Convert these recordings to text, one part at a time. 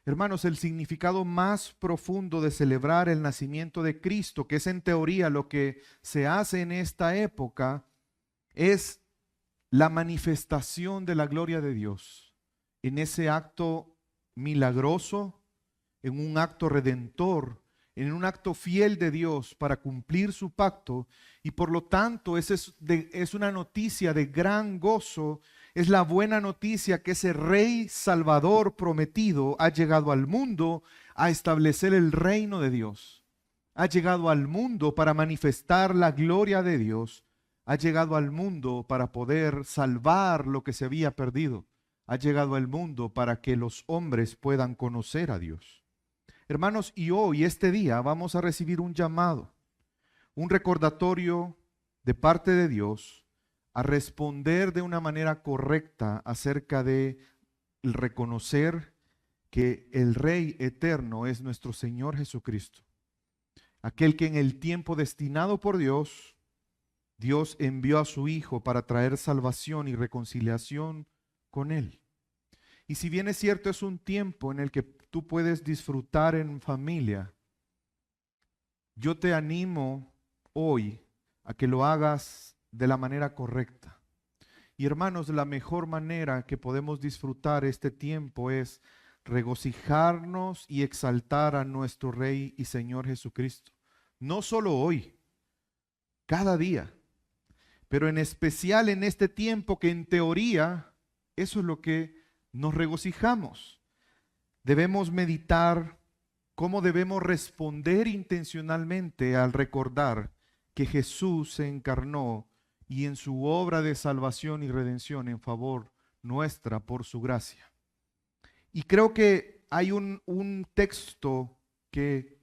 Hermanos, el significado más profundo de celebrar el nacimiento de Cristo, que es en teoría lo que se hace en esta época, es la manifestación de la gloria de Dios en ese acto milagroso, en un acto redentor, en un acto fiel de Dios para cumplir su pacto, y por lo tanto es una noticia de gran gozo. Es la buena noticia que ese Rey Salvador prometido ha llegado al mundo a establecer el reino de Dios. Ha llegado al mundo para manifestar la gloria de Dios. Ha llegado al mundo para poder salvar lo que se había perdido. Ha llegado al mundo para que los hombres puedan conocer a Dios. Hermanos, y hoy, este día, vamos a recibir un llamado, un recordatorio de parte de Dios a responder de una manera correcta acerca de el reconocer que el Rey eterno es nuestro Señor Jesucristo. Aquel que en el tiempo destinado por Dios, Dios envió a su Hijo para traer salvación y reconciliación con Él. Y si bien es cierto, es un tiempo en el que tú puedes disfrutar en familia, yo te animo hoy a que lo hagas de la manera correcta. Y hermanos, la mejor manera que podemos disfrutar este tiempo es regocijarnos y exaltar a nuestro Rey y Señor Jesucristo. No solo hoy, cada día, pero en especial en este tiempo que en teoría eso es lo que nos regocijamos. Debemos meditar cómo debemos responder intencionalmente al recordar que Jesús se encarnó y en su obra de salvación y redención en favor nuestra por su gracia. Y creo que hay un texto que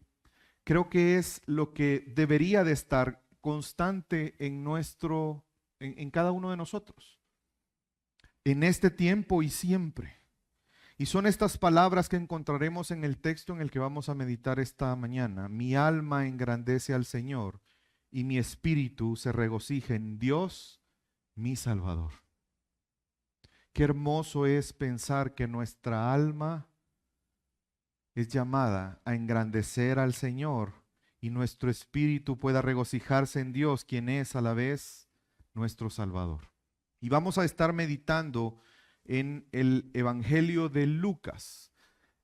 creo que es lo que debería de estar constante en cada uno de nosotros, en este tiempo y siempre. Y son estas palabras que encontraremos en el texto en el que vamos a meditar esta mañana. Mi alma engrandece al Señor y mi espíritu se regocija en Dios, mi Salvador. Qué hermoso es pensar que nuestra alma es llamada a engrandecer al Señor y nuestro espíritu pueda regocijarse en Dios, quien es a la vez nuestro Salvador. Y vamos a estar meditando en el Evangelio de Lucas.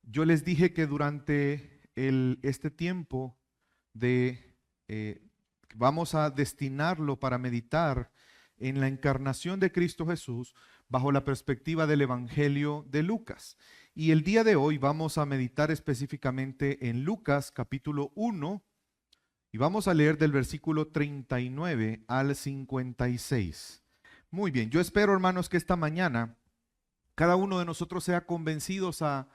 Yo les dije que durante este tiempo vamos a destinarlo para meditar en la encarnación de Cristo Jesús bajo la perspectiva del Evangelio de Lucas. Y el día de hoy vamos a meditar específicamente en Lucas capítulo 1 y vamos a leer del versículo 39 al 56. Muy bien, yo espero, hermanos, que esta mañana cada uno de nosotros sea convencidos a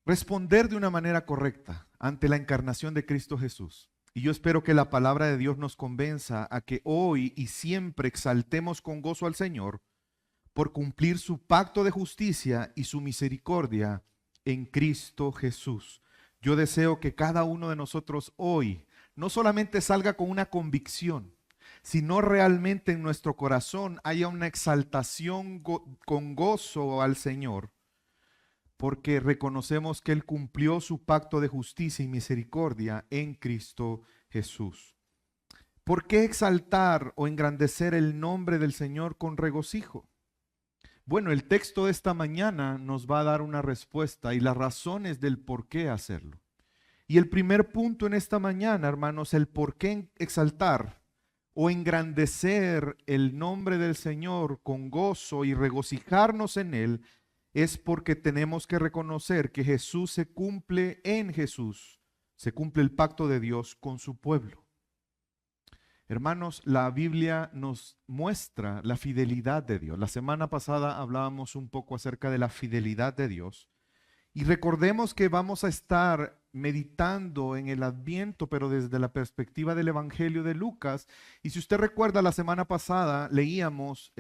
responder de una manera correcta ante la encarnación de Cristo Jesús. Y yo espero que la palabra de Dios nos convenza a que hoy y siempre exaltemos con gozo al Señor por cumplir su pacto de justicia y su misericordia en Cristo Jesús. Yo deseo que cada uno de nosotros hoy no solamente salga con una convicción, sino realmente en nuestro corazón haya una exaltación con gozo al Señor, porque reconocemos que Él cumplió su pacto de justicia y misericordia en Cristo Jesús. ¿Por qué exaltar o engrandecer el nombre del Señor con regocijo? Bueno, el texto de esta mañana nos va a dar una respuesta y las razones del por qué hacerlo. Y el primer punto en esta mañana, hermanos, el por qué exaltar o engrandecer el nombre del Señor con gozo y regocijarnos en Él, es porque tenemos que reconocer que Jesús se cumple en Jesús, se cumple el pacto de Dios con su pueblo. Hermanos, la Biblia nos muestra la fidelidad de Dios. La semana pasada hablábamos un poco acerca de la fidelidad de Dios. Y recordemos que vamos a estar meditando en el Adviento, pero desde la perspectiva del Evangelio de Lucas. Y si usted recuerda, la semana pasada leíamos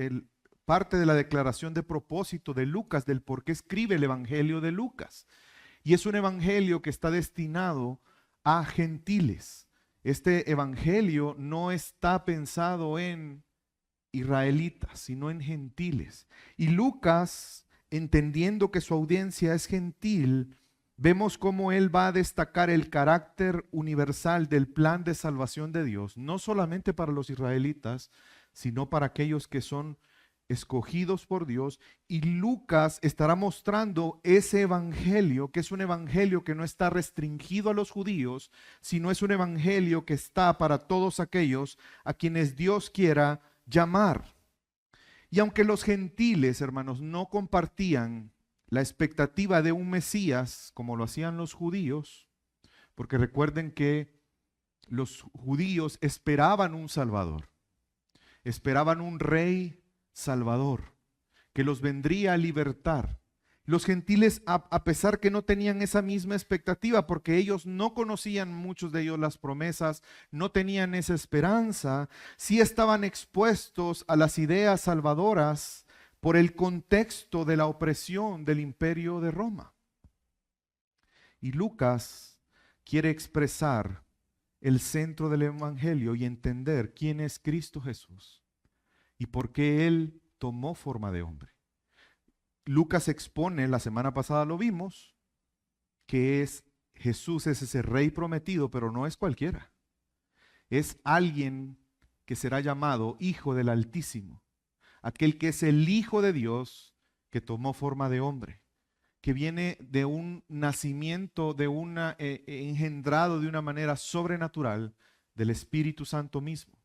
parte de la declaración de propósito de Lucas, del por qué escribe el Evangelio de Lucas. Y es un evangelio que está destinado a gentiles. Este evangelio no está pensado en israelitas, sino en gentiles. Y Lucas, entendiendo que su audiencia es gentil, vemos cómo él va a destacar el carácter universal del plan de salvación de Dios, no solamente para los israelitas, sino para aquellos que son escogidos por Dios. Y Lucas estará mostrando ese evangelio, que es un evangelio que no está restringido a los judíos, sino es un evangelio que está para todos aquellos a quienes Dios quiera llamar. Y aunque los gentiles, hermanos, no compartían la expectativa de un Mesías como lo hacían los judíos, porque recuerden que los judíos esperaban un Salvador, esperaban un rey Salvador, que los vendría a libertar. Los gentiles, a pesar que no tenían esa misma expectativa, porque ellos no conocían, muchos de ellos, las promesas, no tenían esa esperanza, sí estaban expuestos a las ideas salvadoras por el contexto de la opresión del imperio de Roma. Y Lucas quiere expresar el centro del evangelio y entender quién es Cristo Jesús y por qué Él tomó forma de hombre. Lucas expone, la semana pasada lo vimos, que Jesús es ese rey prometido, pero no es cualquiera. Es alguien que será llamado Hijo del Altísimo, aquel que es el Hijo de Dios que tomó forma de hombre, que viene de un nacimiento, de una engendrado de una manera sobrenatural del Espíritu Santo mismo.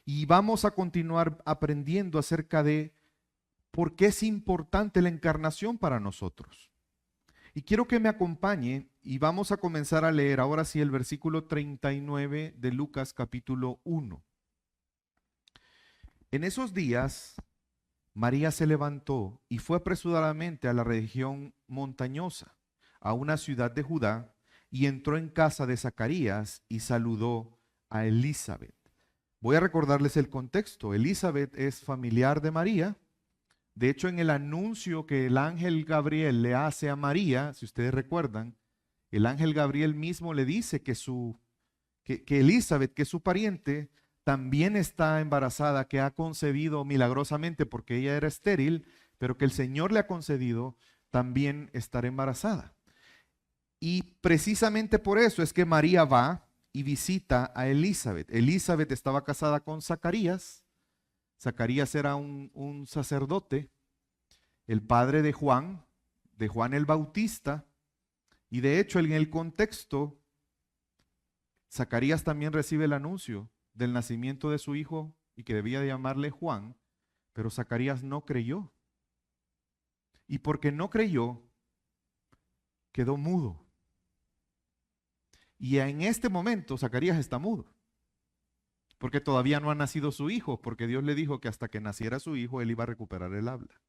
Y vamos a continuar aprendiendo acerca de por qué es importante la encarnación para nosotros. Y quiero que me acompañe y vamos a comenzar a leer ahora sí el versículo 39 de Lucas capítulo 1. En esos días, María se levantó y fue apresuradamente a la región montañosa, a una ciudad de Judá, y entró en casa de Zacarías y saludó a Elizabeth. Voy a recordarles el contexto. Elizabeth es familiar de María. De hecho, en el anuncio que el ángel Gabriel le hace a María, si ustedes recuerdan, el ángel Gabriel mismo le dice que Elizabeth, que es su pariente, también está embarazada, que ha concebido milagrosamente porque ella era estéril, pero que el Señor le ha concedido también estar embarazada. Y precisamente por eso es que María va y visita a Elizabeth. Elizabeth estaba casada con Zacarías. Zacarías era un sacerdote, el padre de Juan el Bautista, y de hecho en el contexto, Zacarías también recibe el anuncio del nacimiento de su hijo y que debía de llamarle Juan, pero Zacarías no creyó. Y porque no creyó, quedó mudo. Y en este momento Zacarías está mudo, porque todavía no ha nacido su hijo, porque Dios le dijo que hasta que naciera su hijo, él iba a recuperar el habla.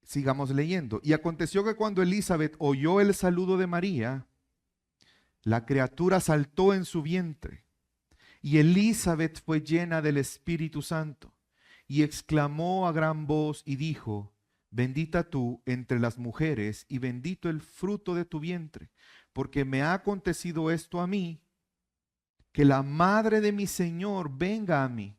Sigamos leyendo. Y aconteció que cuando Elizabeth oyó el saludo de María, la criatura saltó en su vientre, y Elizabeth fue llena del Espíritu Santo, y exclamó a gran voz y dijo: bendita tú entre las mujeres, y bendito el fruto de tu vientre, porque me ha acontecido esto a mí, que la madre de mi Señor venga a mí.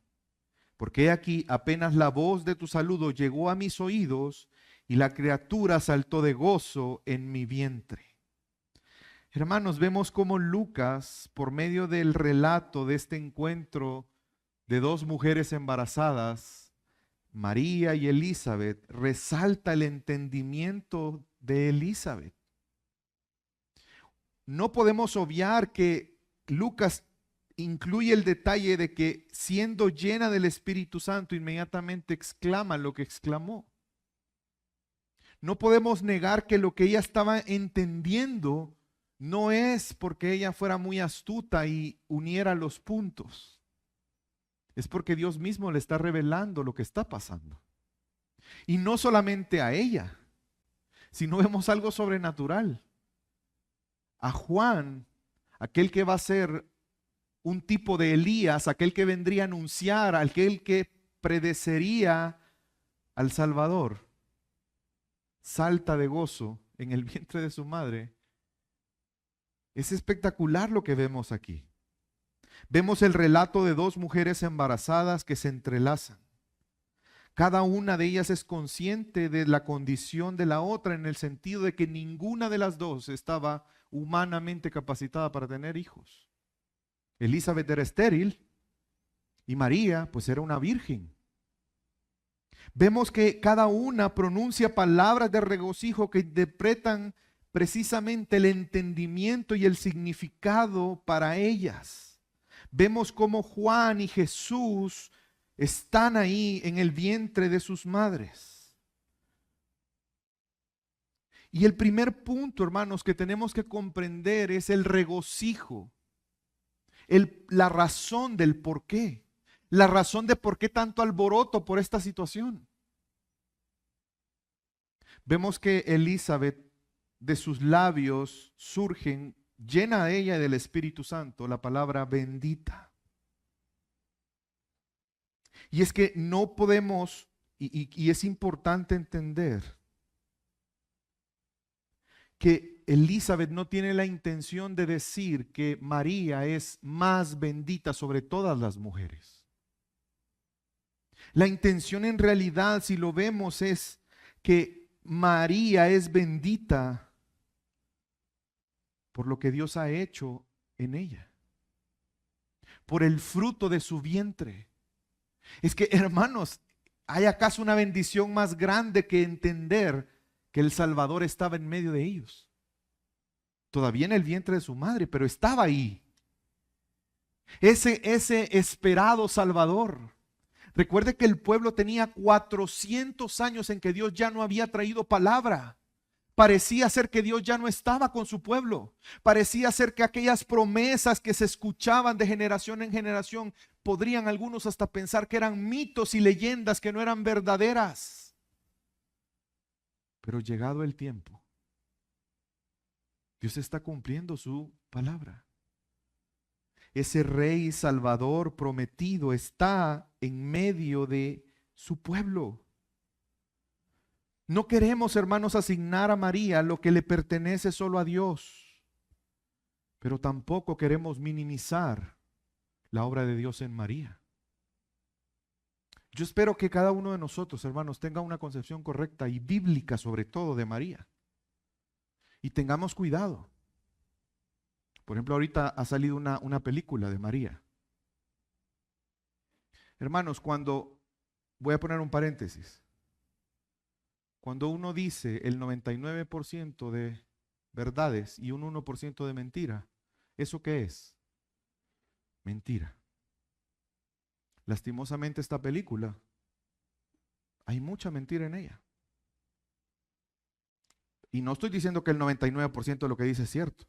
Porque he aquí, apenas la voz de tu saludo llegó a mis oídos, y la criatura saltó de gozo en mi vientre. Hermanos, vemos cómo Lucas, por medio del relato de este encuentro de dos mujeres embarazadas, María y Elizabeth, resalta el entendimiento de Elizabeth. No podemos obviar que Lucas incluye el detalle de que siendo llena del Espíritu Santo, inmediatamente exclama lo que exclamó. No podemos negar que lo que ella estaba entendiendo no es porque ella fuera muy astuta y uniera los puntos. Es porque Dios mismo le está revelando lo que está pasando. Y no solamente a ella, sino vemos algo sobrenatural. A Juan, aquel que va a ser un tipo de Elías, aquel que vendría a anunciar, aquel que predecería al Salvador, salta de gozo en el vientre de su madre. Es espectacular lo que vemos aquí. Vemos el relato de dos mujeres embarazadas que se entrelazan. Cada una de ellas es consciente de la condición de la otra en el sentido de que ninguna de las dos estaba humanamente capacitada para tener hijos. Elizabeth era estéril y María pues era una virgen. Vemos que cada una pronuncia palabras de regocijo que interpretan precisamente el entendimiento y el significado para ellas. Vemos cómo Juan y Jesús están ahí en el vientre de sus madres. Y el primer punto, hermanos, que tenemos que comprender es el regocijo, la razón del por qué. La razón de por qué tanto alboroto por esta situación. Vemos que Elizabeth, de sus labios surgen, llena a ella del Espíritu Santo, la palabra bendita. Y es que no podemos, y es importante entender que Elizabeth no tiene la intención de decir que María es más bendita sobre todas las mujeres. La intención en realidad, si lo vemos, es que María es bendita por lo que Dios ha hecho en ella, por el fruto de su vientre. Es que, hermanos, ¿hay acaso una bendición más grande que entender que el Salvador estaba en medio de ellos? Todavía en el vientre de su madre, pero estaba ahí. Ese esperado Salvador. Recuerde que el pueblo tenía 400 años en que Dios ya no había traído palabra. Parecía ser que Dios ya no estaba con su pueblo. Parecía ser que aquellas promesas que se escuchaban de generación en generación, podrían algunos hasta pensar que eran mitos y leyendas que no eran verdaderas. Pero llegado el tiempo, Dios está cumpliendo su palabra. Ese rey salvador prometido está en medio de su pueblo. No queremos, hermanos, asignar a María lo que le pertenece solo a Dios, pero tampoco queremos minimizar la obra de Dios en María. Yo espero que cada uno de nosotros, hermanos, tenga una concepción correcta y bíblica sobre todo de María. Y tengamos cuidado. Por ejemplo, ahorita ha salido una película de María. Hermanos, voy a poner un paréntesis, cuando uno dice el 99% de verdades y un 1% de mentira, ¿eso qué es? Mentira. Lastimosamente esta película, hay mucha mentira en ella. Y no estoy diciendo que el 99% de lo que dice es cierto.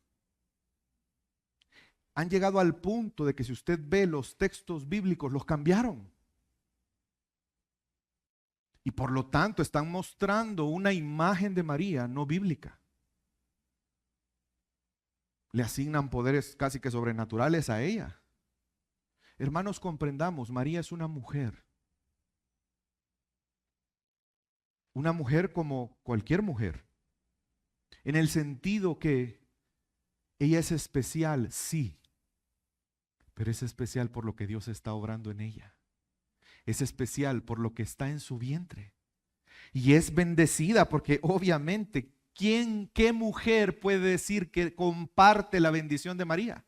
Han llegado al punto de que si usted ve los textos bíblicos, los cambiaron. Y por lo tanto están mostrando una imagen de María no bíblica. Le asignan poderes casi que sobrenaturales a ella. Hermanos, comprendamos, María es una mujer. Una mujer como cualquier mujer. En el sentido que ella es especial, sí. Pero es especial por lo que Dios está obrando en ella. Es especial por lo que está en su vientre. Y es bendecida porque obviamente, ¿qué mujer puede decir que comparte la bendición de María?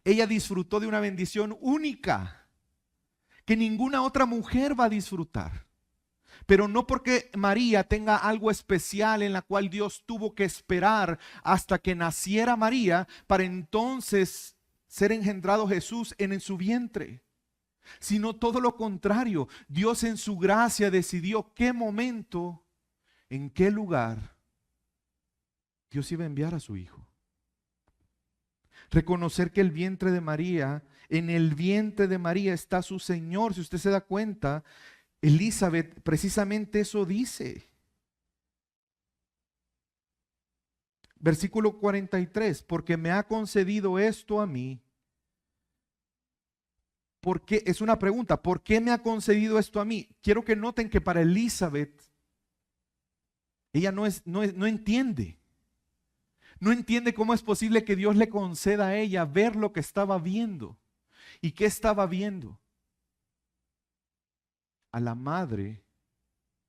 Ella disfrutó de una bendición única que ninguna otra mujer va a disfrutar. Pero no porque María tenga algo especial en la cual Dios tuvo que esperar hasta que naciera María para entonces ser engendrado Jesús en su vientre, sino todo lo contrario. Dios en su gracia decidió qué momento, en qué lugar Dios iba a enviar a su hijo. Reconocer que el vientre de María, en el vientre de María está su Señor. Si usted se da cuenta, Elizabeth precisamente eso dice. Versículo 43, porque me ha concedido esto a mí. ¿Por qué? Es una pregunta, ¿por qué me ha concedido esto a mí? Quiero que noten que para Elizabeth, ella no entiende. No entiende cómo es posible que Dios le conceda a ella ver lo que estaba viendo. ¿Y qué estaba viendo? a la madre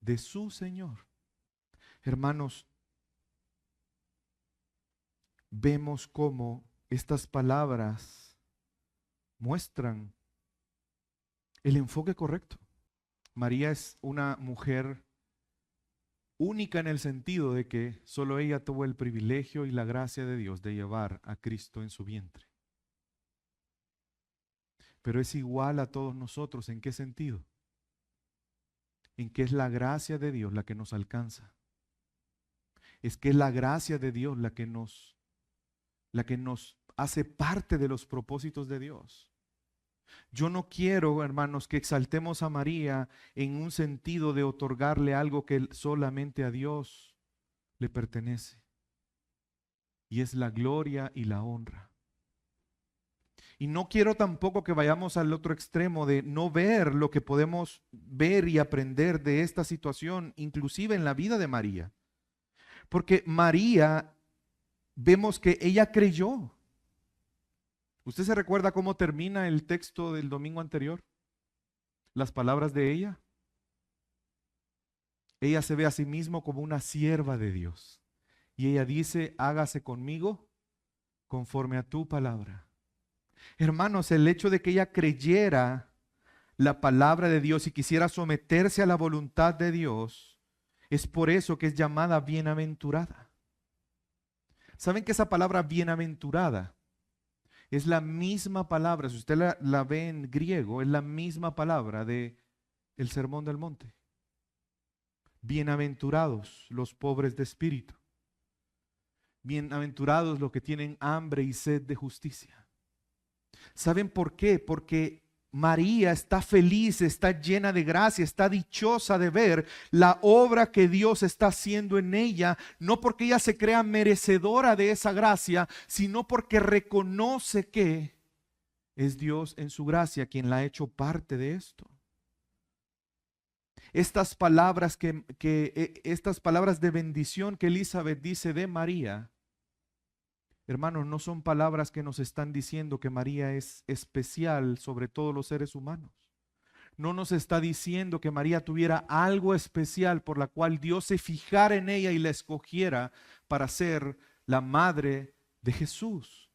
de su Señor. Hermanos, vemos cómo estas palabras muestran el enfoque correcto. María es una mujer única en el sentido de que solo ella tuvo el privilegio y la gracia de Dios de llevar a Cristo en su vientre. Pero es igual a todos nosotros. ¿En qué sentido? En que es la gracia de Dios la que nos alcanza. Es que es la gracia de Dios la que nos hace parte de los propósitos de Dios. Yo no quiero, hermanos, que exaltemos a María en un sentido de otorgarle algo que solamente a Dios le pertenece. Y es la gloria y la honra. Y no quiero tampoco que vayamos al otro extremo de no ver lo que podemos ver y aprender de esta situación, inclusive en la vida de María. Porque María, vemos que ella creyó. ¿Usted se recuerda cómo termina el texto del domingo anterior? Las palabras de ella. Ella se ve a sí misma como una sierva de Dios. Y ella dice, hágase conmigo conforme a tu palabra. Hermanos, el hecho de que ella creyera la palabra de Dios y quisiera someterse a la voluntad de Dios, es por eso que es llamada bienaventurada. ¿Saben que esa palabra bienaventurada es la misma palabra? Si usted la ve en griego, es la misma palabra de el Sermón del Monte. Bienaventurados los pobres de espíritu. Bienaventurados los que tienen hambre y sed de justicia. ¿Saben por qué? Porque María está feliz, está llena de gracia, está dichosa de ver la obra que Dios está haciendo en ella, no porque ella se crea merecedora de esa gracia, sino porque reconoce que es Dios en su gracia quien la ha hecho parte de esto. Estas palabras estas palabras de bendición que Elizabeth dice de María, hermanos, no son palabras que nos están diciendo que María es especial sobre todos los seres humanos. No nos está diciendo que María tuviera algo especial por la cual Dios se fijara en ella y la escogiera para ser la madre de Jesús,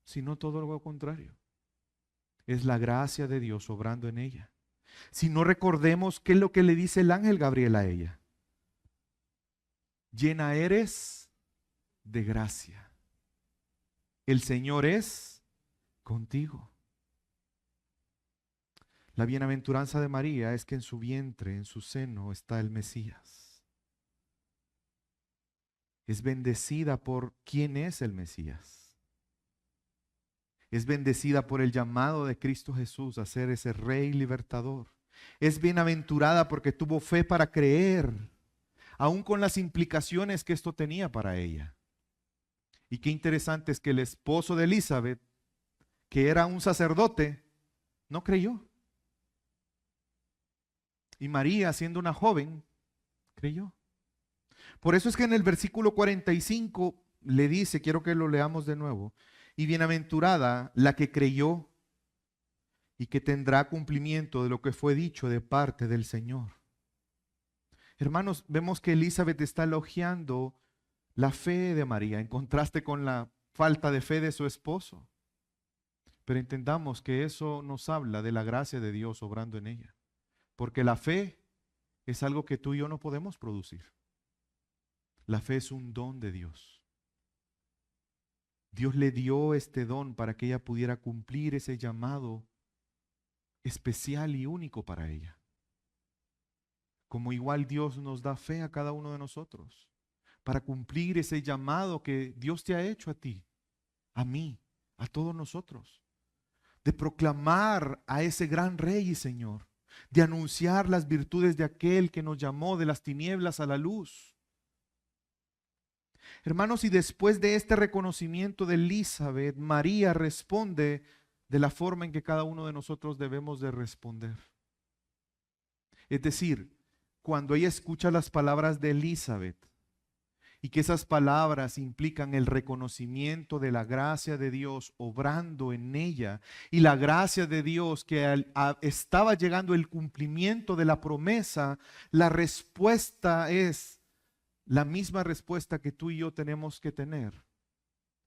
sino todo lo contrario. Es la gracia de Dios obrando en ella. Si no, recordemos qué es lo que le dice el ángel Gabriel a ella. Llena eres de gracia. El Señor es contigo. La bienaventuranza de María es que en su vientre, en su seno, está el Mesías. Es bendecida por quién es el Mesías. Es bendecida por el llamado de Cristo Jesús a ser ese Rey libertador. Es bienaventurada porque tuvo fe para creer, aun con las implicaciones que esto tenía para ella. Y qué interesante es que el esposo de Elizabeth, que era un sacerdote, no creyó. Y María, siendo una joven, creyó. Por eso es que en el versículo 45 le dice, quiero que lo leamos de nuevo, y bienaventurada la que creyó y que tendrá cumplimiento de lo que fue dicho de parte del Señor. Hermanos, vemos que Elizabeth está elogiando la fe de María en contraste con la falta de fe de su esposo. Pero entendamos que eso nos habla de la gracia de Dios obrando en ella. Porque la fe es algo que tú y yo no podemos producir. La fe es un don de Dios. Dios le dio este don para que ella pudiera cumplir ese llamado especial y único para ella. Como igual Dios nos da fe a cada uno de nosotros para cumplir ese llamado que Dios te ha hecho a ti, a mí, a todos nosotros, de proclamar a ese gran Rey y Señor, de anunciar las virtudes de aquel que nos llamó de las tinieblas a la luz. Hermanos, y después de este reconocimiento de Elizabeth, María responde de la forma en que cada uno de nosotros debemos de responder. Es decir, cuando ella escucha las palabras de Elizabeth y que esas palabras implican el reconocimiento de la gracia de Dios obrando en ella y la gracia de Dios que estaba llegando el cumplimiento de la promesa, la respuesta es la misma respuesta que tú y yo tenemos que tener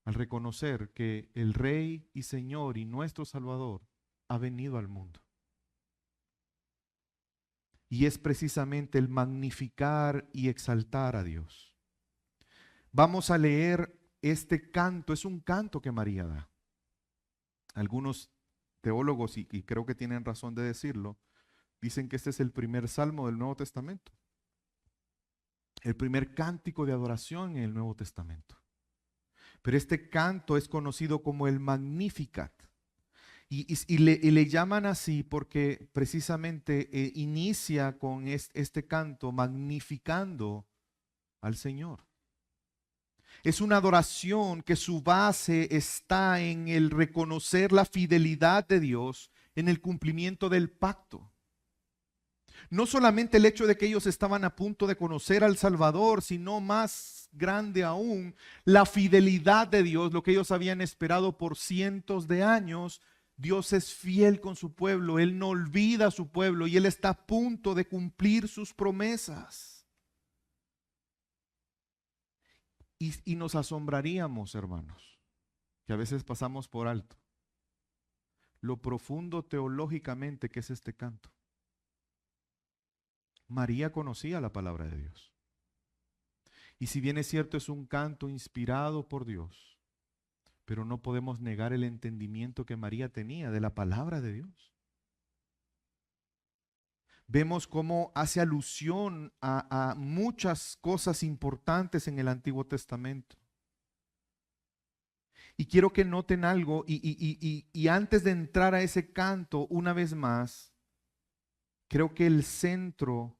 al reconocer que el Rey y Señor y nuestro Salvador ha venido al mundo. Y es precisamente el magnificar y exaltar a Dios. Vamos a leer este canto, es un canto que María da. Algunos teólogos, y creo que tienen razón de decirlo, dicen que este es el primer salmo del Nuevo Testamento. El primer cántico de adoración en el Nuevo Testamento. Pero este canto es conocido como el Magnificat. Y le llaman así porque precisamente inicia con este canto magnificando al Señor. Es una adoración que su base está en el reconocer la fidelidad de Dios en el cumplimiento del pacto. No solamente el hecho de que ellos estaban a punto de conocer al Salvador, sino más grande aún, la fidelidad de Dios, lo que ellos habían esperado por cientos de años. Dios es fiel con su pueblo, Él no olvida a su pueblo y Él está a punto de cumplir sus promesas. Y nos asombraríamos, hermanos, que a veces pasamos por alto lo profundo teológicamente que es este canto. María conocía la palabra de Dios. Y si bien es cierto, es un canto inspirado por Dios, pero no podemos negar el entendimiento que María tenía de la palabra de Dios. Vemos cómo hace alusión a muchas cosas importantes en el Antiguo Testamento. Y quiero que noten algo, y antes de entrar a ese canto, una vez más, creo que el centro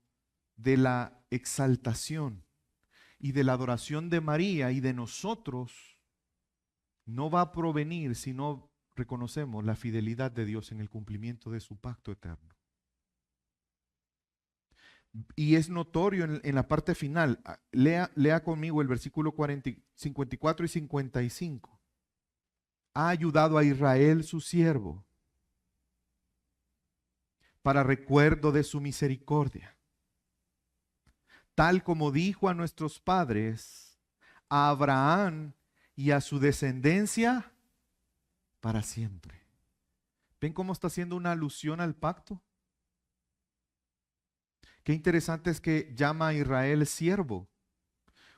de la exaltación y de la adoración de María y de nosotros no va a provenir si no reconocemos la fidelidad de Dios en el cumplimiento de su pacto eterno. Y es notorio en la parte final. Lea conmigo el versículo 54 y 55. Ha ayudado a Israel su siervo para recuerdo de su misericordia, tal como dijo a nuestros padres, a Abraham y a su descendencia para siempre. ¿Ven cómo está haciendo una alusión al pacto? Qué interesante es que llama a Israel siervo.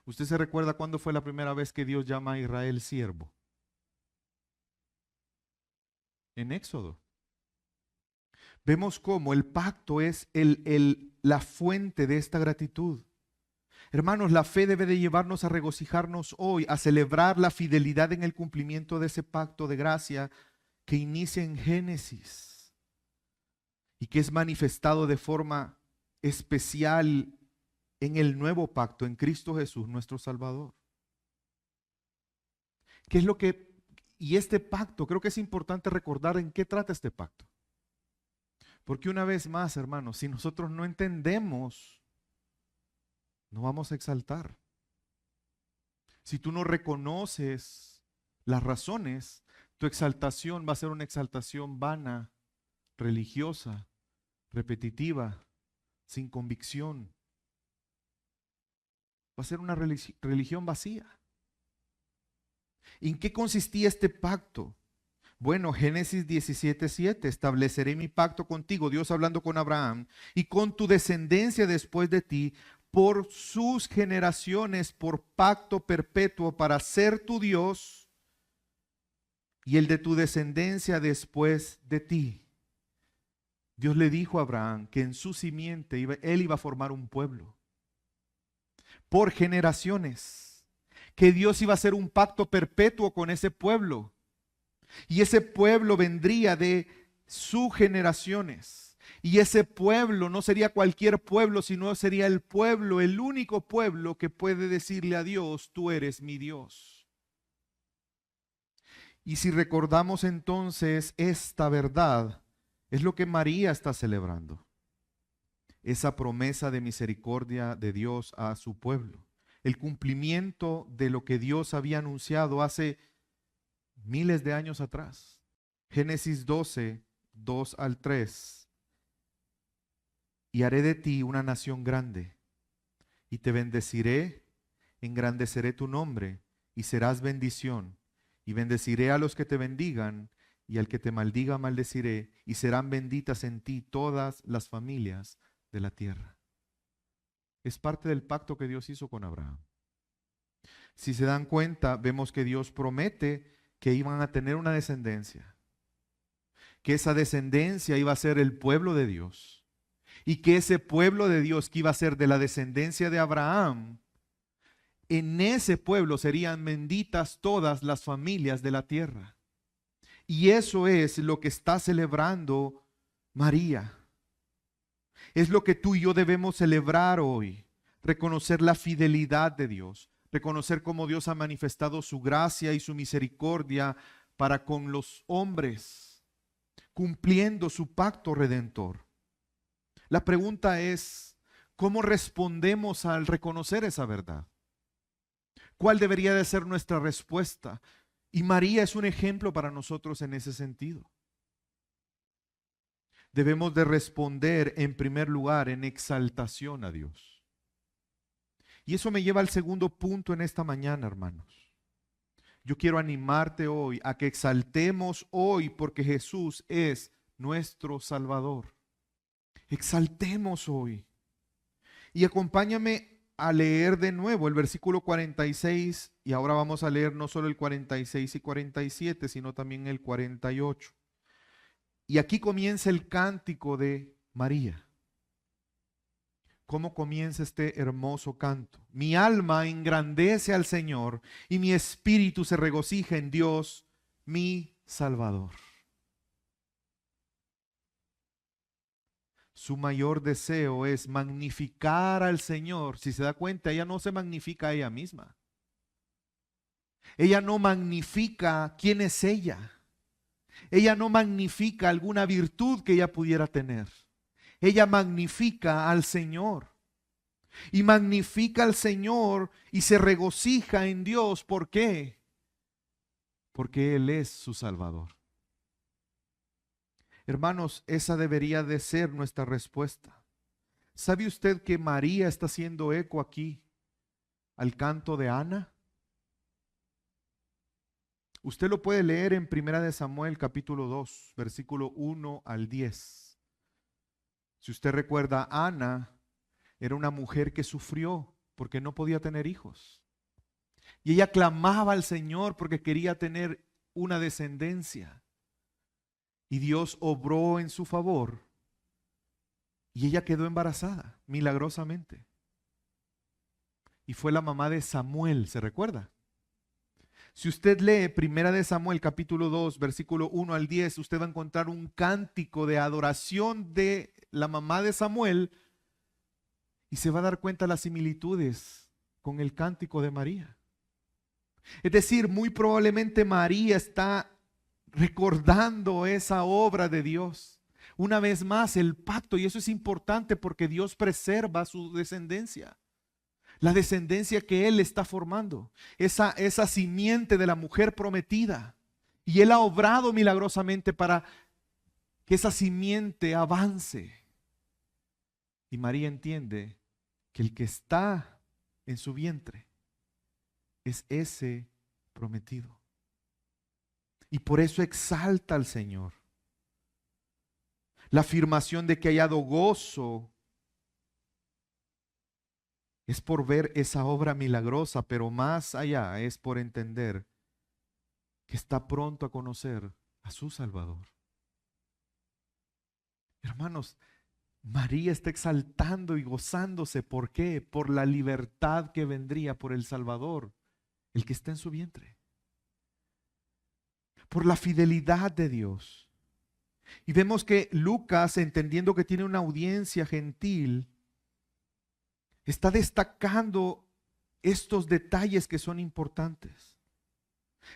¿Usted se recuerda cuándo fue la primera vez que Dios llama a Israel siervo? En Éxodo. Vemos cómo el pacto es la fuente de esta gratitud. Hermanos, la fe debe de llevarnos a regocijarnos hoy, a celebrar la fidelidad en el cumplimiento de ese pacto de gracia que inicia en Génesis y que es manifestado de forma especial en el nuevo pacto, en Cristo Jesús, nuestro Salvador. ¿Qué es lo que, y este pacto, creo que es importante recordar en qué trata este pacto? Porque una vez más, hermanos, si nosotros no entendemos, no vamos a exaltar. Si tú no reconoces las razones, tu exaltación va a ser una exaltación vana, religiosa, repetitiva, sin convicción. Va a ser una religión vacía. ¿En qué consistía este pacto? Bueno, Génesis 17:7, estableceré mi pacto contigo, Dios hablando con Abraham, y con tu descendencia después de ti, por sus generaciones, por pacto perpetuo, para ser tu Dios y el de tu descendencia después de ti. Dios le dijo a Abraham que en su simiente él iba a formar un pueblo. Por generaciones. Que Dios iba a hacer un pacto perpetuo con ese pueblo. Y ese pueblo vendría de sus generaciones. Y ese pueblo no sería cualquier pueblo, sino sería el pueblo, el único pueblo que puede decirle a Dios, tú eres mi Dios. Y si recordamos entonces esta verdad, es lo que María está celebrando. Esa promesa de misericordia de Dios a su pueblo. el cumplimiento de lo que Dios había anunciado hace miles de años atrás. Génesis 12, 2 al 3. Y haré de ti una nación grande, y te bendeciré, engrandeceré tu nombre, y serás bendición. Y bendeciré a los que te bendigan, y al que te maldiga maldeciré, y serán benditas en ti todas las familias de la tierra. Es parte del pacto que Dios hizo con Abraham. Si se dan cuenta, vemos que Dios promete que iban a tener una descendencia, que esa descendencia iba a ser el pueblo de Dios, y que ese pueblo de Dios que iba a ser de la descendencia de Abraham, en ese pueblo serían benditas todas las familias de la tierra. Y eso es lo que está celebrando María. Es lo que tú y yo debemos celebrar hoy. Reconocer la fidelidad de Dios. Reconocer cómo Dios ha manifestado su gracia y su misericordia para con los hombres, cumpliendo su pacto redentor. La pregunta es, ¿cómo respondemos al reconocer esa verdad? ¿Cuál debería de ser nuestra respuesta? Y María es un ejemplo para nosotros en ese sentido. Debemos de responder en primer lugar en exaltación a Dios. Y eso me lleva al segundo punto en esta mañana, hermanos. Yo quiero animarte hoy a que exaltemos hoy porque Jesús es nuestro Salvador. Exaltemos hoy. Y acompáñame a leer de nuevo el versículo 46, y ahora vamos a leer no solo el 46 y 47, sino también el 48. Y aquí comienza el cántico de María. ¿Cómo comienza este hermoso canto? Mi alma engrandece al Señor y mi espíritu se regocija en Dios, mi Salvador. Su mayor deseo es magnificar al Señor. Si se da cuenta, ella no se magnifica a ella misma. Ella no magnifica quién es ella. Ella no magnifica alguna virtud que ella pudiera tener. Ella magnifica al Señor. Y magnifica al Señor y se regocija en Dios. ¿Por qué? Porque Él es su Salvador. Hermanos, esa debería de ser nuestra respuesta. ¿Sabe usted que María está haciendo eco aquí al canto de Ana? Usted lo puede leer en 1 Samuel capítulo 2, versículo 1 al 10. Si usted recuerda, Ana era una mujer que sufrió porque no podía tener hijos. Y ella clamaba al Señor porque quería tener una descendencia. Y Dios obró en su favor. Y ella quedó embarazada, milagrosamente. Y fue la mamá de Samuel, ¿se recuerda? Si usted lee 1 Samuel capítulo 2, versículo 1 al 10, usted va a encontrar un cántico de adoración de la mamá de Samuel y se va a dar cuenta de las similitudes con el cántico de María. Es decir, muy probablemente María está recordando esa obra de Dios. Una vez más, el pacto, y eso es importante porque Dios preserva su descendencia. La descendencia que Él está formando, esa simiente de la mujer prometida. Y Él ha obrado milagrosamente para que esa simiente avance. Y María entiende que el que está en su vientre es ese prometido. Y por eso exalta al Señor. La afirmación de que ha hallado gozo es por ver esa obra milagrosa, pero más allá es por entender que está pronto a conocer a su Salvador. Hermanos, María está exaltando y gozándose. ¿Por qué? Por la libertad que vendría por el Salvador, el que está en su vientre. Por la fidelidad de Dios. Y vemos que Lucas, entendiendo que tiene una audiencia gentil, está destacando estos detalles que son importantes.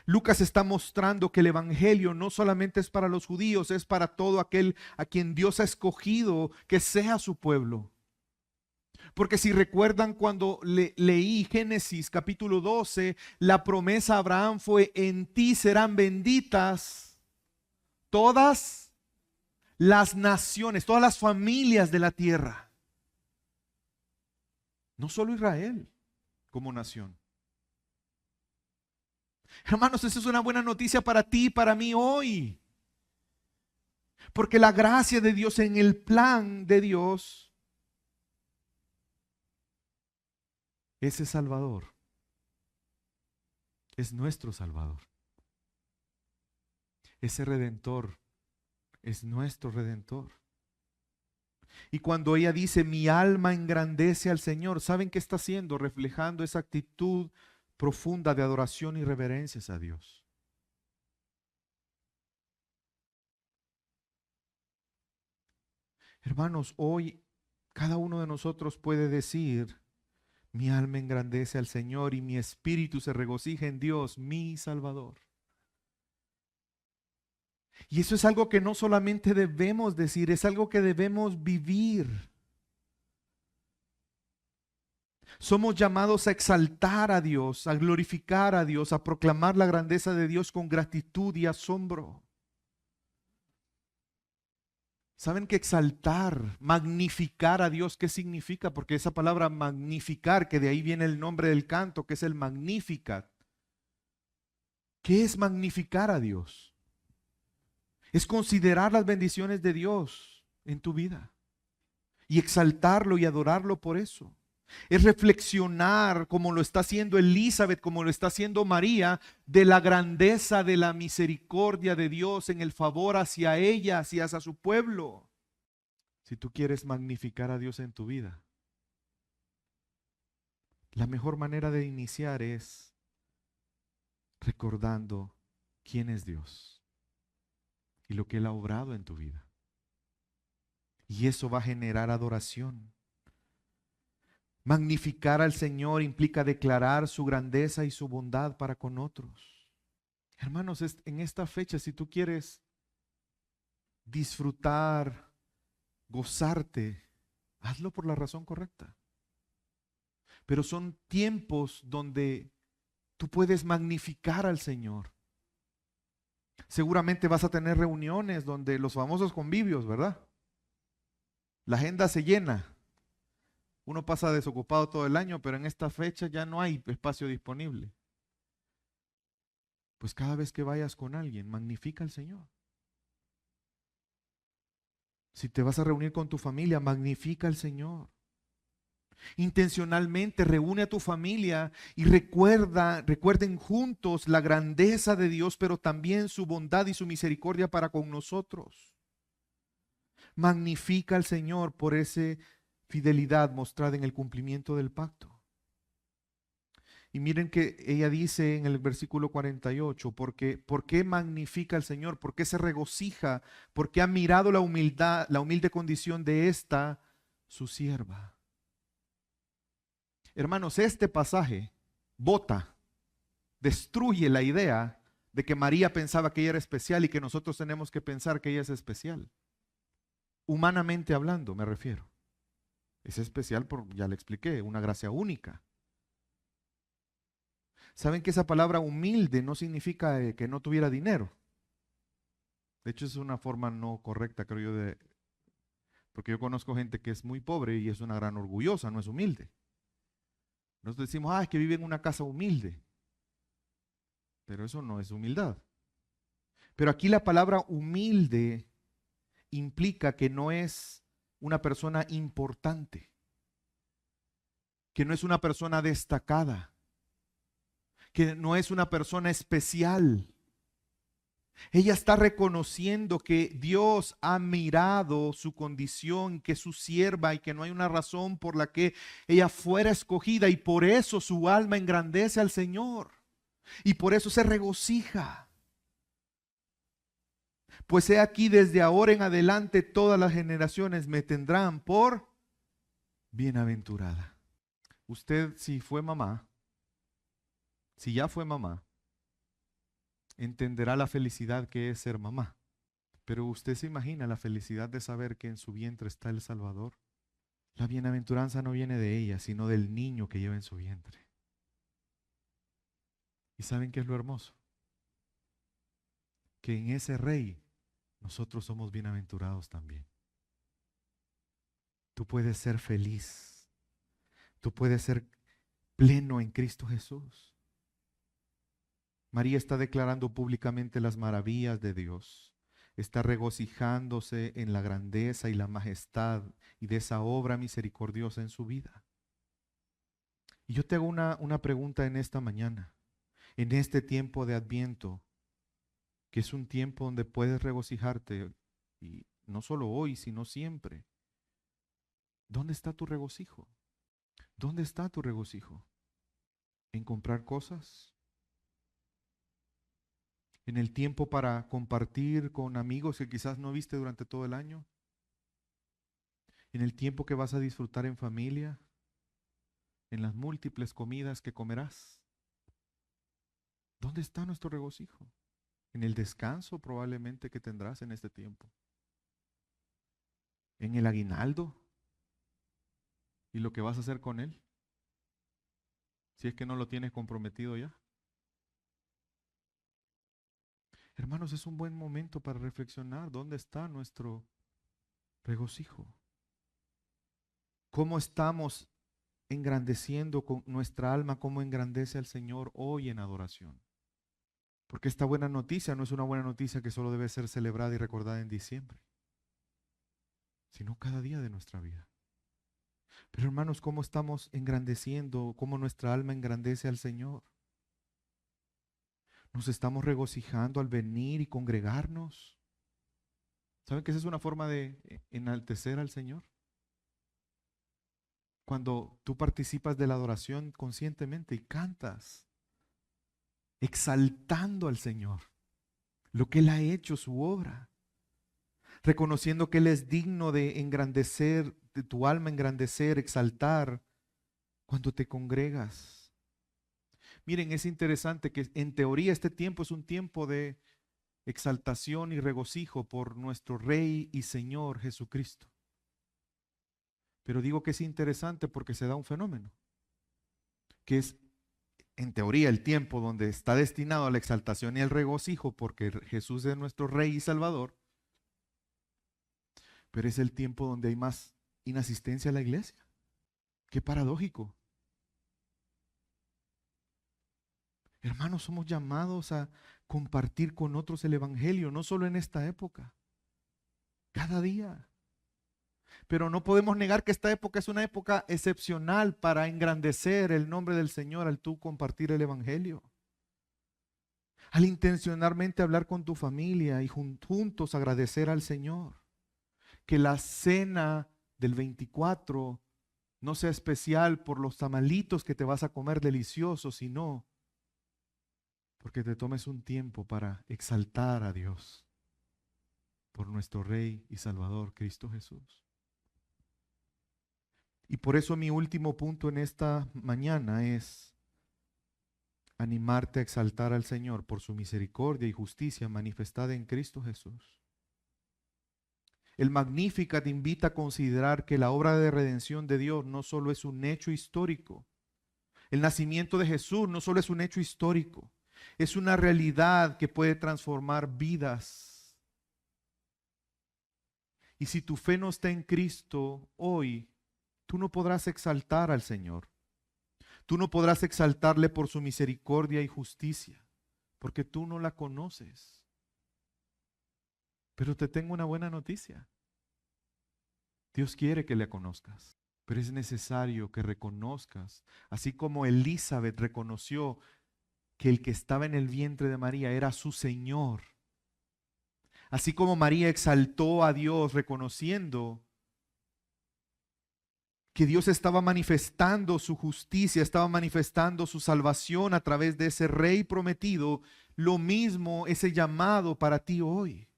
Lucas está mostrando que el evangelio no solamente es para los judíos, es para todo aquel a quien Dios ha escogido que sea su pueblo. Porque si recuerdan cuando leí Génesis capítulo 12, la promesa a Abraham fue: en ti serán benditas todas las naciones, todas las familias de la tierra. No solo Israel como nación. Hermanos, esa es una buena noticia para ti y para mí hoy. Porque la gracia de Dios, en el plan de Dios, ese Salvador es nuestro Salvador. Ese Redentor es nuestro Redentor. Y cuando ella dice: mi alma engrandece al Señor, ¿saben qué está haciendo? Reflejando esa actitud profunda de adoración y reverencias a Dios. Hermanos, hoy cada uno de nosotros puede decir: mi alma engrandece al Señor y mi espíritu se regocija en Dios, mi Salvador. Y eso es algo que no solamente debemos decir, es algo que debemos vivir. Somos llamados a exaltar a Dios, a glorificar a Dios, a proclamar la grandeza de Dios con gratitud y asombro. ¿Saben que exaltar, magnificar a Dios, qué significa? Porque esa palabra magnificar, que de ahí viene el nombre del canto, que es el Magnificat. ¿Qué es magnificar a Dios? Es considerar las bendiciones de Dios en tu vida y exaltarlo y adorarlo por eso. Es reflexionar, como lo está haciendo Elizabeth, como lo está haciendo María, de la grandeza de la misericordia de Dios en el favor hacia ella, hacia su pueblo. Si tú quieres magnificar a Dios en tu vida, la mejor manera de iniciar es recordando quién es Dios y lo que Él ha obrado en tu vida. Y eso va a generar adoración. Magnificar al Señor implica declarar su grandeza y su bondad para con otros. Hermanos, en esta fecha, si tú quieres disfrutar, gozarte, hazlo por la razón correcta. Pero son tiempos donde tú puedes magnificar al Señor. Seguramente vas a tener reuniones donde los famosos convivios, ¿verdad? La agenda se llena. Uno pasa desocupado todo el año, pero en esta fecha ya no hay espacio disponible. Pues cada vez que vayas con alguien, magnifica al Señor. Si te vas a reunir con tu familia, magnifica al Señor. Intencionalmente reúne a tu familia y recuerden juntos la grandeza de Dios, pero también su bondad y su misericordia para con nosotros. Magnifica al Señor por esa fidelidad mostrada en el cumplimiento del pacto. Y miren que ella dice en el versículo 48, ¿por qué magnifica al Señor? ¿Por qué se regocija? ¿Por qué ha mirado la humildad, la humilde condición de esta, su sierva? Hermanos, este pasaje destruye la idea de que María pensaba que ella era especial y que nosotros tenemos que pensar que ella es especial. Humanamente hablando, me refiero. Es especial ya le expliqué, una gracia única. ¿Saben que esa palabra humilde no significa que no tuviera dinero? De hecho, es una forma no correcta, creo yo, porque yo conozco gente que es muy pobre y es una gran orgullosa, no es humilde. Nosotros decimos: es que vive en una casa humilde. Pero eso no es humildad. Pero aquí la palabra humilde implica que no es una persona importante, que no es una persona destacada, que no es una persona especial. Ella está reconociendo que Dios ha mirado su condición, que es su sierva y que no hay una razón por la que ella fuera escogida, y por eso su alma engrandece al Señor y por eso se regocija. Pues he aquí, desde ahora en adelante todas las generaciones me tendrán por bienaventurada. Usted, si fue mamá, si ya fue mamá, entenderá la felicidad que es ser mamá. Pero usted se imagina la felicidad de saber que en su vientre está el Salvador. La bienaventuranza no viene de ella, sino del niño que lleva en su vientre. ¿Y saben qué es lo hermoso? Que en ese rey nosotros somos bienaventurados también. Tú puedes ser feliz. Tú puedes ser pleno en Cristo Jesús. María está declarando públicamente las maravillas de Dios. Está regocijándose en la grandeza y la majestad y de esa obra misericordiosa en su vida. Y yo te hago una pregunta en esta mañana, en este tiempo de Adviento, que es un tiempo donde puedes regocijarte, y no solo hoy, sino siempre. ¿Dónde está tu regocijo? ¿Dónde está tu regocijo? ¿En comprar cosas? ¿En el tiempo para compartir con amigos que quizás no viste durante todo el año? ¿En el tiempo que vas a disfrutar en familia? ¿En las múltiples comidas que comerás? ¿Dónde está nuestro regocijo? ¿En el descanso probablemente que tendrás en este tiempo? ¿En el aguinaldo? ¿Y lo que vas a hacer con él? Si es que no lo tienes comprometido ya. Hermanos, es un buen momento para reflexionar dónde está nuestro regocijo. ¿Cómo estamos engrandeciendo con nuestra alma? ¿Cómo engrandece al Señor hoy en adoración? Porque esta buena noticia no es una buena noticia que solo debe ser celebrada y recordada en diciembre, sino cada día de nuestra vida. Pero hermanos, ¿cómo estamos engrandeciendo? ¿Cómo nuestra alma engrandece al Señor? ¿Nos estamos regocijando al venir y congregarnos? ¿Saben que esa es una forma de enaltecer al Señor? Cuando tú participas de la adoración conscientemente y cantas, exaltando al Señor, lo que Él ha hecho, su obra, reconociendo que Él es digno de engrandecer, de tu alma engrandecer, exaltar, cuando te congregas. Miren, es interesante que en teoría este tiempo es un tiempo de exaltación y regocijo por nuestro Rey y Señor Jesucristo. Pero digo que es interesante porque se da un fenómeno, que es en teoría el tiempo donde está destinado a la exaltación y el regocijo porque Jesús es nuestro Rey y Salvador, pero es el tiempo donde hay más inasistencia a la iglesia. Qué paradójico. Hermanos, somos llamados a compartir con otros el Evangelio, no solo en esta época, cada día. Pero no podemos negar que esta época es una época excepcional para engrandecer el nombre del Señor al tú compartir el Evangelio. Al intencionalmente hablar con tu familia y juntos agradecer al Señor. Que la cena del 24 no sea especial por los tamalitos que te vas a comer deliciosos, sino porque te tomes un tiempo para exaltar a Dios por nuestro Rey y Salvador Cristo Jesús. Y por eso mi último punto en esta mañana es animarte a exaltar al Señor por su misericordia y justicia manifestada en Cristo Jesús. El Magnificat invita a considerar que la obra de redención de Dios no solo es un hecho histórico. El nacimiento de Jesús no solo es un hecho histórico, es una realidad que puede transformar vidas. Y si tu fe no está en Cristo hoy, tú no podrás exaltar al Señor. Tú no podrás exaltarle por su misericordia y justicia, porque tú no la conoces. Pero te tengo una buena noticia. Dios quiere que le conozcas, pero es necesario que reconozcas, así como Elizabeth reconoció que el que estaba en el vientre de María era su Señor. Así como María exaltó a Dios reconociendo que Dios estaba manifestando su justicia, estaba manifestando su salvación a través de ese Rey prometido, lo mismo ese llamado para ti hoy.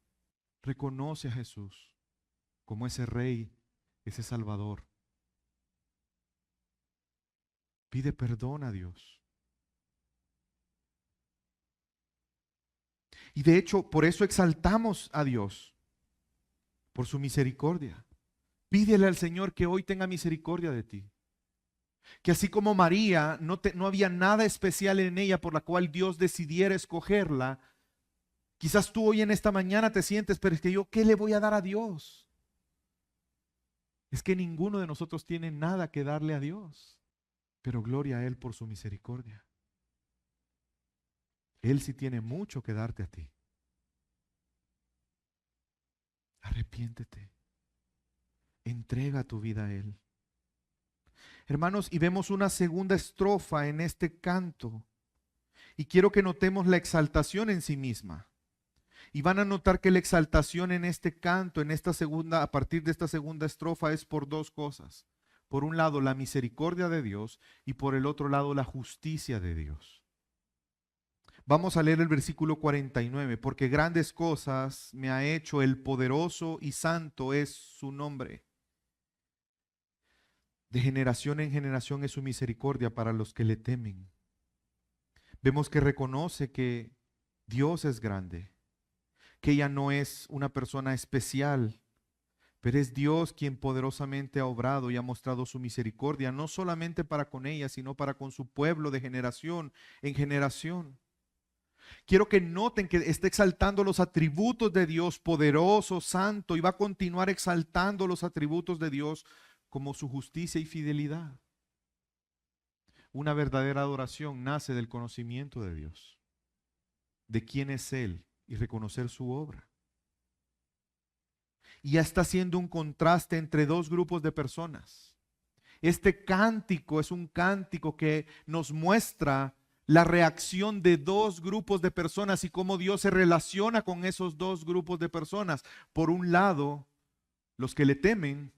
Reconoce a Jesús como ese Rey, ese Salvador. Pide perdón a Dios. Y de hecho, por eso exaltamos a Dios, por su misericordia. Pídele al Señor que hoy tenga misericordia de ti. Que así como María, no había nada especial en ella por la cual Dios decidiera escogerla. Quizás tú hoy en esta mañana te sientes, pero es que yo, ¿qué le voy a dar a Dios? Es que ninguno de nosotros tiene nada que darle a Dios. Pero gloria a Él por su misericordia. Él sí tiene mucho que darte a ti. Arrepiéntete. Entrega tu vida a Él. Hermanos, y vemos una segunda estrofa en este canto. Y quiero que notemos la exaltación en sí misma. Y van a notar que la exaltación en este canto, en esta segunda, a partir de esta segunda estrofa, es por dos cosas. Por un lado, la misericordia de Dios, y por el otro lado, la justicia de Dios. Vamos a leer el versículo 49. Porque grandes cosas me ha hecho el poderoso y santo es su nombre. De generación en generación es su misericordia para los que le temen. Vemos que reconoce que Dios es grande, que ella no es una persona especial, pero es Dios quien poderosamente ha obrado y ha mostrado su misericordia, no solamente para con ella, sino para con su pueblo de generación en generación. Quiero que noten que está exaltando los atributos de Dios poderoso, santo, y va a continuar exaltando los atributos de Dios como su justicia y fidelidad. Una verdadera adoración nace del conocimiento de Dios, de quién es Él y reconocer su obra. Y ya está haciendo un contraste entre dos grupos de personas. Este cántico es un cántico que nos muestra la reacción de dos grupos de personas y cómo Dios se relaciona con esos dos grupos de personas. Por un lado, los que le temen,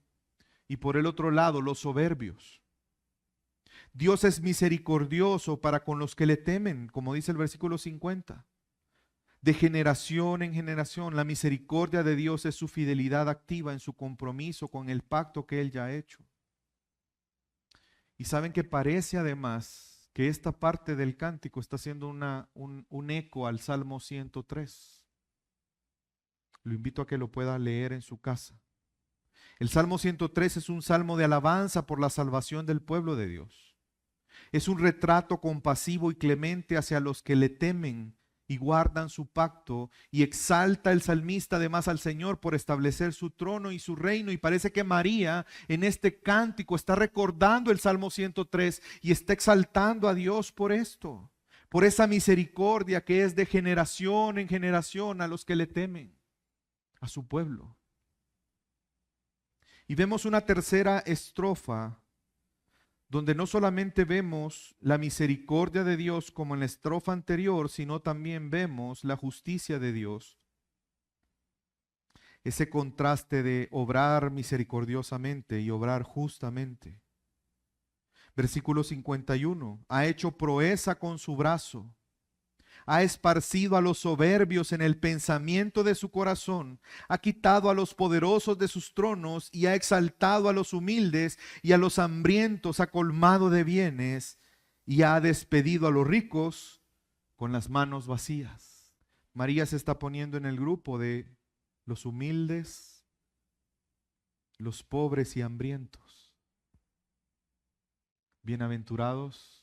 y por el otro lado, los soberbios. Dios es misericordioso para con los que le temen, como dice el versículo 50. De generación en generación, la misericordia de Dios es su fidelidad activa en su compromiso con el pacto que Él ya ha hecho. Y saben que parece además que esta parte del cántico está haciendo un eco al Salmo 103. Lo invito a que lo pueda leer en su casa. El Salmo 103 es un salmo de alabanza por la salvación del pueblo de Dios. Es un retrato compasivo y clemente hacia los que le temen y guardan su pacto, y exalta el salmista además al Señor por establecer su trono y su reino. Y parece que María en este cántico está recordando el Salmo 103 y está exaltando a Dios por esto, por esa misericordia que es de generación en generación a los que le temen, a su pueblo. Y vemos una tercera estrofa donde no solamente vemos la misericordia de Dios como en la estrofa anterior, sino también vemos la justicia de Dios. Ese contraste de obrar misericordiosamente y obrar justamente. Versículo 51. Ha hecho proeza con su brazo. Ha esparcido a los soberbios en el pensamiento de su corazón, ha quitado a los poderosos de sus tronos y ha exaltado a los humildes y a los hambrientos, ha colmado de bienes y ha despedido a los ricos con las manos vacías. María se está poniendo en el grupo de los humildes, los pobres y hambrientos. Bienaventurados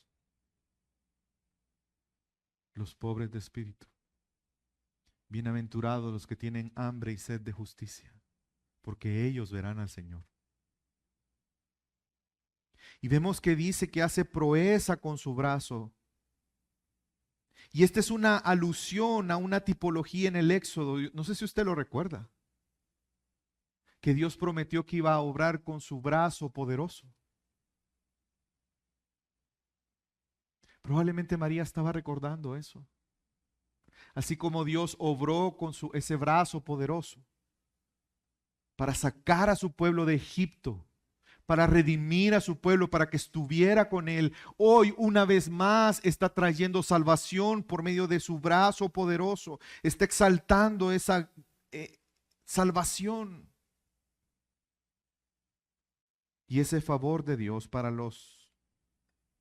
los pobres de espíritu. Bienaventurados los que tienen hambre y sed de justicia, porque ellos verán al Señor. Y vemos que dice que hace proeza con su brazo. Y esta es una alusión a una tipología en el Éxodo. No sé si usted lo recuerda. Que Dios prometió que iba a obrar con su brazo poderoso. Probablemente María estaba recordando eso. Así como Dios obró con ese brazo poderoso para sacar a su pueblo de Egipto, para redimir a su pueblo, para que estuviera con él. Hoy una vez más está trayendo salvación por medio de su brazo poderoso. Está exaltando esa salvación y ese favor de Dios para los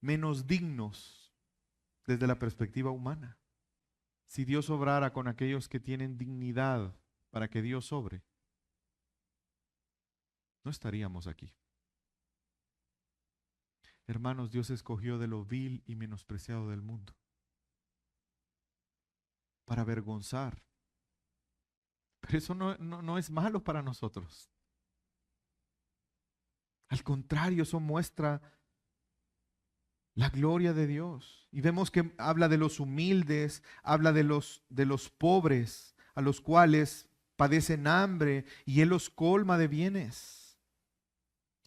menos dignos desde la perspectiva humana. Si Dios obrara con aquellos que tienen dignidad para que Dios obre, no estaríamos aquí. Hermanos, Dios escogió de lo vil y menospreciado del mundo para avergonzar. Pero eso no es malo para nosotros. Al contrario, eso muestra la gloria de Dios. Y vemos que habla de los humildes, habla de los pobres, a los cuales padecen hambre, y Él los colma de bienes.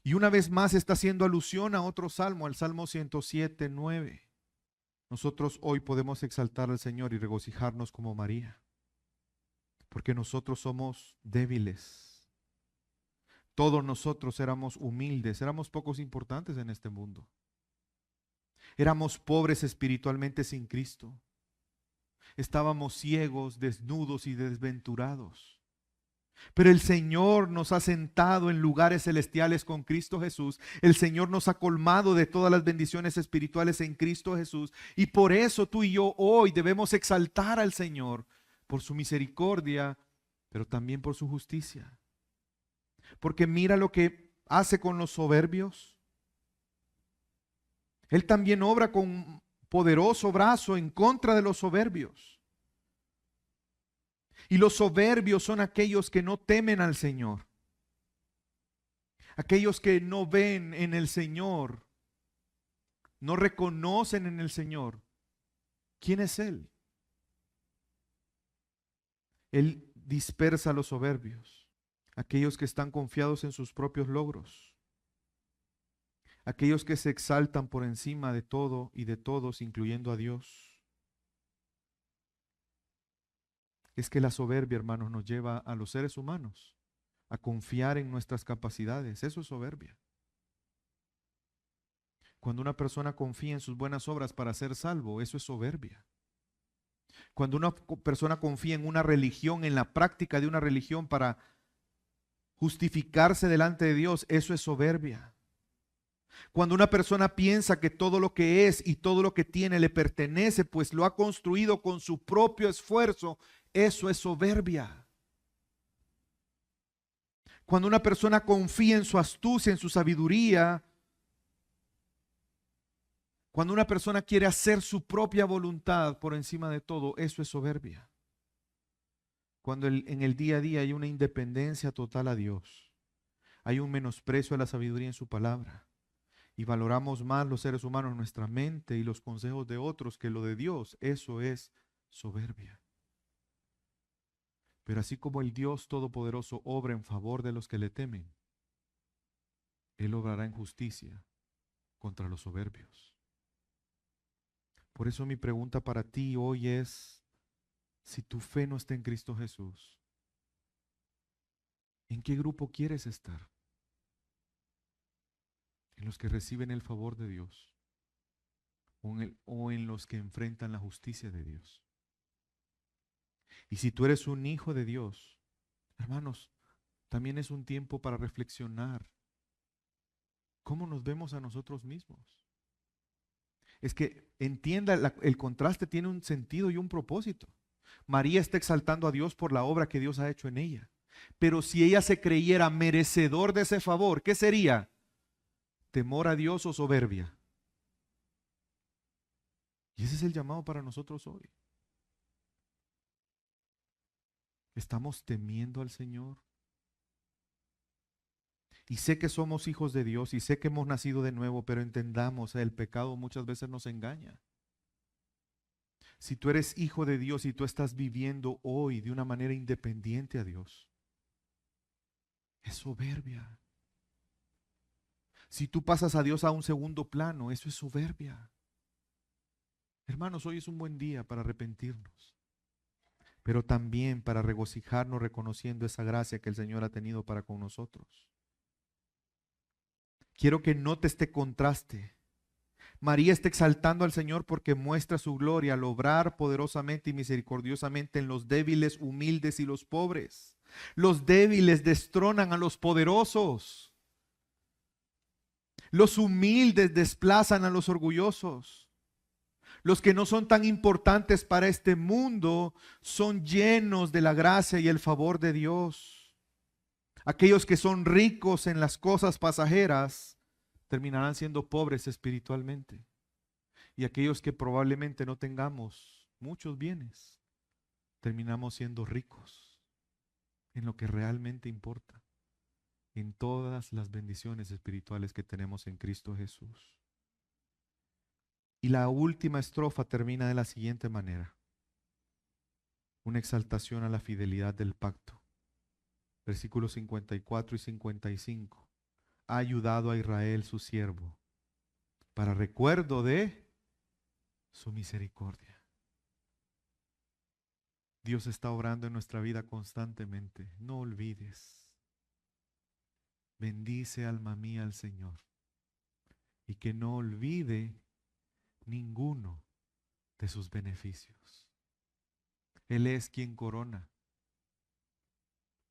Y una vez más está haciendo alusión a otro salmo, al Salmo 107:9. Nosotros hoy podemos exaltar al Señor y regocijarnos como María, porque nosotros somos débiles. Todos nosotros éramos humildes, éramos pocos importantes en este mundo. Éramos pobres espiritualmente sin Cristo. Estábamos ciegos, desnudos y desventurados. Pero el Señor nos ha sentado en lugares celestiales con Cristo Jesús. El Señor nos ha colmado de todas las bendiciones espirituales en Cristo Jesús. Y por eso tú y yo hoy debemos exaltar al Señor por su misericordia, pero también por su justicia. Porque mira lo que hace con los soberbios. Él también obra con poderoso brazo en contra de los soberbios. Y los soberbios son aquellos que no temen al Señor. Aquellos que no ven en el Señor, no reconocen en el Señor. ¿Quién es Él? Él dispersa a los soberbios, aquellos que están confiados en sus propios logros, aquellos que se exaltan por encima de todo y de todos, incluyendo a Dios. Es que la soberbia, hermanos, nos lleva a los seres humanos a confiar en nuestras capacidades. Eso es soberbia. Cuando una persona confía en sus buenas obras para ser salvo, eso es soberbia. Cuando una persona confía en una religión, en la práctica de una religión para justificarse delante de Dios, eso es soberbia. Cuando una persona piensa que todo lo que es y todo lo que tiene le pertenece, pues lo ha construido con su propio esfuerzo, eso es soberbia. Cuando una persona confía en su astucia, en su sabiduría, cuando una persona quiere hacer su propia voluntad por encima de todo, eso es soberbia. Cuando en el día a día hay una independencia total a Dios, hay un menosprecio a la sabiduría en su palabra, y valoramos más los seres humanos, nuestra mente y los consejos de otros que lo de Dios, eso es soberbia. Pero así como el Dios Todopoderoso obra en favor de los que le temen, Él obrará en justicia contra los soberbios. Por eso mi pregunta para ti hoy es, si tu fe no está en Cristo Jesús, ¿en qué grupo quieres estar? ¿En los que reciben el favor de Dios o en los que enfrentan la justicia de Dios? Y si tú eres un hijo de Dios, hermanos, también es un tiempo para reflexionar cómo nos vemos a nosotros mismos. Es que entienda, el contraste tiene un sentido y un propósito. María está exaltando a Dios por la obra que Dios ha hecho en ella. Pero si ella se creyera merecedor de ese favor, ¿qué sería? ¿Temor a Dios o soberbia? Y ese es el llamado para nosotros hoy. ¿Estamos temiendo al Señor? Y sé que somos hijos de Dios y sé que hemos nacido de nuevo, pero entendamos, el pecado muchas veces nos engaña. Si tú eres hijo de Dios y tú estás viviendo hoy de una manera independiente a Dios, es soberbia. Si tú pasas a Dios a un segundo plano, eso es soberbia. Hermanos, hoy es un buen día para arrepentirnos, pero también para regocijarnos reconociendo esa gracia que el Señor ha tenido para con nosotros. Quiero que notes este contraste. María está exaltando al Señor porque muestra su gloria al obrar poderosamente y misericordiosamente en los débiles, humildes y los pobres. Los débiles destronan a los poderosos. Los humildes desplazan a los orgullosos. Los que no son tan importantes para este mundo son llenos de la gracia y el favor de Dios. Aquellos que son ricos en las cosas pasajeras terminarán siendo pobres espiritualmente. Y aquellos que probablemente no tengamos muchos bienes, terminamos siendo ricos en lo que realmente importa, en todas las bendiciones espirituales que tenemos en Cristo Jesús. Y la última estrofa termina de la siguiente manera: una exaltación a la fidelidad del pacto. Versículos 54 y 55. Ha ayudado a Israel su siervo, para recuerdo de su misericordia. Dios está obrando en nuestra vida constantemente. No olvides. Bendice, alma mía, al Señor, y que no olvide ninguno de sus beneficios. Él es quien corona.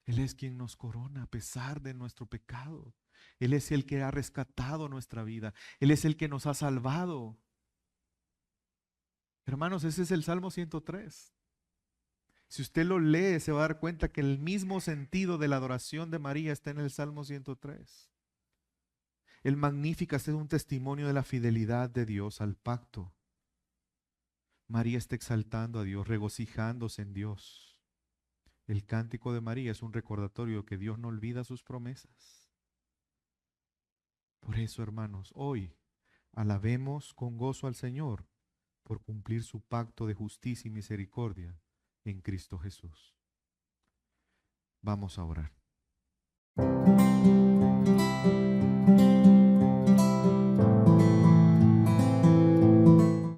Él es quien nos corona a pesar de nuestro pecado. Él es el que ha rescatado nuestra vida. Él es el que nos ha salvado. Hermanos, ese es el Salmo 103. Si usted lo lee, se va a dar cuenta que el mismo sentido de la adoración de María está en el Salmo 103. El Magníficat es un testimonio de la fidelidad de Dios al pacto. María está exaltando a Dios, regocijándose en Dios. El cántico de María es un recordatorio que Dios no olvida sus promesas. Por eso, hermanos, hoy alabemos con gozo al Señor por cumplir su pacto de justicia y misericordia en Cristo Jesús. Vamos a orar.